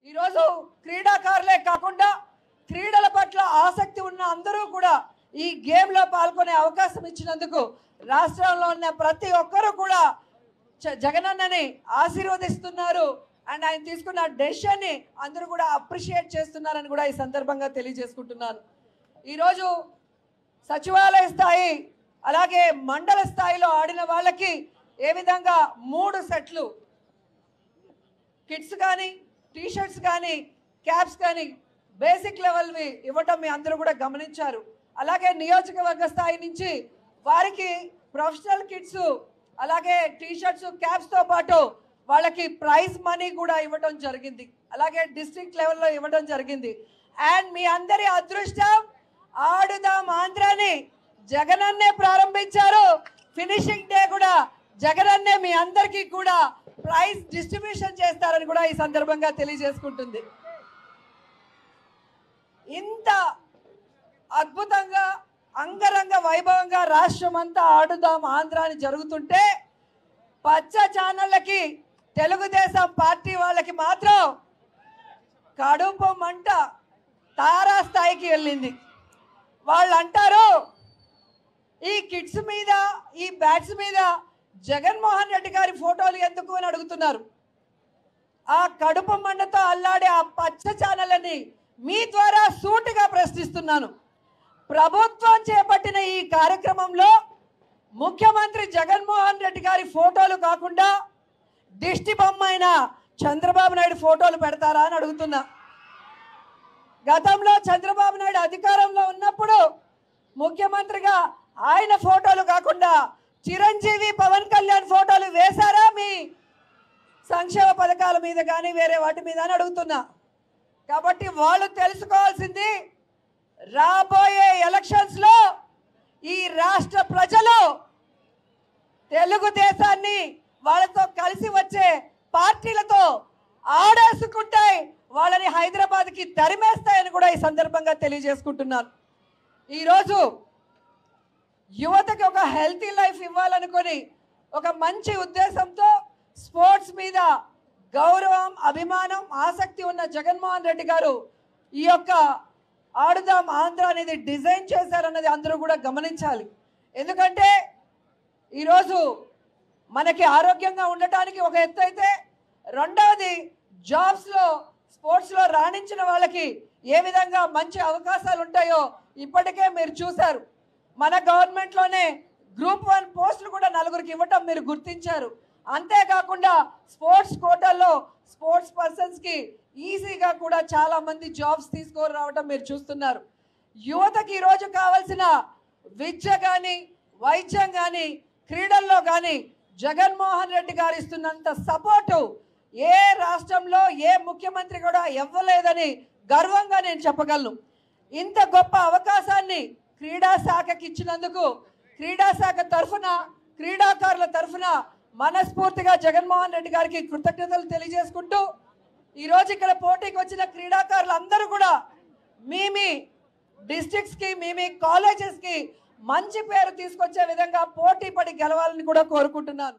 ఈరోజు క్రీడాకారులే కాకుండా క్రీడల పట్ల ఆసక్తి ఉన్న అందరూ కూడా ఈ గేమ్లో పాల్గొనే అవకాశం ఇచ్చినందుకు రాష్ట్రంలో ఉన్న ప్రతి ఒక్కరూ కూడా జగనన్నని ఆశీర్వదిస్తున్నారు. అండ్ ఆయన తీసుకున్న డెసిషన్ని అందరూ కూడా అప్రిషియేట్ చేస్తున్నారని కూడా ఈ సందర్భంగా తెలియజేసుకుంటున్నాను. ఈరోజు సచివాలయ స్థాయి అలాగే మండల స్థాయిలో ఆడిన వాళ్ళకి ఏ విధంగా 3 సెట్లు కిట్స్ కానీ టీషర్ట్స్ కానీ క్యాప్స్ కానీ బేసిక్ లెవెల్వి ఇవ్వటం మీ అందరూ కూడా గమనించారు. అలాగే నియోజకవర్గ స్థాయి నుంచి వారికి ప్రొఫెషనల్ కిట్స్ అలాగే టీషర్ట్స్ క్యాప్స్తో పాటు వాళ్ళకి ప్రైజ్ మనీ కూడా ఇవ్వడం జరిగింది. అలాగే డిస్ట్రిక్ట్ లెవెల్లో ఇవ్వడం జరిగింది. అండ్ మీ అందరి అదృష్టం ఆడుదాం ఆంధ్రాని జగనన్నే ప్రారంభించారు. ఫినిషింగ్ డే కూడా జగనన్నే మీ అందరికీ కూడా ప్రైజ్ డిస్ట్రిబ్యూషన్ చేస్తారని కూడా ఈ సందర్భంగా తెలియజేసుకుంటుంది. ఇంత అద్భుతంగా అంగరంగ వైభవంగా రాష్ట్రం అంతా ఆడుదాం ఆంధ్రాని జరుగుతుంటే పచ్చ ఛానళ్ళకి తెలుగుదేశం పార్టీ వాళ్ళకి మాత్రం కడుపు మంట తారా స్థాయికి వెళ్ళింది. వాళ్ళు అంటారు ఈ కిట్స్ మీద ఈ బ్యాట్స్ మీద జగన్మోహన్ రెడ్డి గారి ఫోటోలు ఎందుకు అని అడుగుతున్నారు. ఆ కడుపు మంటతో అల్లాడే ఆ పచ్చ ఛానళ్ళని మీ ద్వారా సూటిగా ప్రశ్నిస్తున్నాను. ప్రభుత్వం చేపట్టిన ఈ కార్యక్రమంలో ముఖ్యమంత్రి జగన్మోహన్ రెడ్డి గారి ఫోటోలు కాకుండా దిష్టి బొమ్మ అయిన చంద్రబాబు నాయుడు ఫోటోలు పెడతారా అని అడుగుతున్నా. గతంలో చంద్రబాబు నాయుడు అధికారంలో ఉన్నప్పుడు ముఖ్యమంత్రిగా ఆయన ఫోటోలు కాకుండా చిరంజీవి పవన్ కళ్యాణ్ ఫోటోలు వేశారా మీ సంక్షేమ పథకాల మీద కానీ వేరే వాటి మీద అని అడుగుతున్నా. కాబట్టి వాళ్ళు తెలుసుకోవాల్సింది రాబోయే ఎలక్షన్స్లో ఈ రాష్ట్ర ప్రజలు తెలుగుదేశాన్ని వాళ్ళతో కలిసి వచ్చే పార్టీలతో ఆడేసుకుంటాయి, వాళ్ళని హైదరాబాద్కి తరిమేస్తాయని కూడా ఈ సందర్భంగా తెలియజేసుకుంటున్నాను. ఈరోజు యువతకి ఒక హెల్తీ లైఫ్ ఇవ్వాలనుకొని ఒక మంచి ఉద్దేశంతో స్పోర్ట్స్ మీద గౌరవం అభిమానం ఆసక్తి ఉన్న జగన్మోహన్ రెడ్డి గారు ఈ యొక్క ఆడుదాం ఆంధ్ర అనేది డిజైన్ చేశారన్నది అందరూ కూడా గమనించాలి. ఎందుకంటే ఈరోజు మనకి ఆరోగ్యంగా ఉండటానికి ఒక ఎత్తు అయితే రెండవది జాబ్స్లో స్పోర్ట్స్లో రాణించిన వాళ్ళకి ఏ విధంగా మంచి అవకాశాలు ఉంటాయో ఇప్పటికే మీరు చూశారు. మన గవర్నమెంట్లోనే గ్రూప్ 1 పోస్టులు కూడా 4గురికి ఇవ్వటం మీరు గుర్తించారు. అంతేకాకుండా స్పోర్ట్స్ కోటాల్లో స్పోర్ట్స్ పర్సన్స్కి ఈజీగా కూడా చాలామంది జాబ్స్ తీసుకొని రావడం మీరు చూస్తున్నారు. యువతకి ఈరోజు కావాల్సిన విద్య కానీ వైద్యం కానీ క్రీడల్లో కానీ జగన్మోహన్ రెడ్డి గారు ఇస్తున్నంత సపోర్టు ఏ రాష్ట్రంలో ఏ ముఖ్యమంత్రి కూడా ఇవ్వలేదని గర్వంగా నేను చెప్పగలను. ఇంత గొప్ప అవకాశాన్ని క్రీడా శాఖకి ఇచ్చినందుకు క్రీడా శాఖ తరఫున క్రీడాకారుల తరఫున మనస్ఫూర్తిగా జగన్మోహన్ రెడ్డి గారికి కృతజ్ఞతలు తెలియజేసుకుంటూ ఈరోజు ఇక్కడ పోటీకి వచ్చిన క్రీడాకారులు అందరూ కూడా మీ డిస్ట్రిక్ట్స్కి మీ కాలేజెస్కి మంచి పేరు తీసుకొచ్చే విధంగా పోటీ పడి గెలవాలని కూడా కోరుకుంటున్నాను.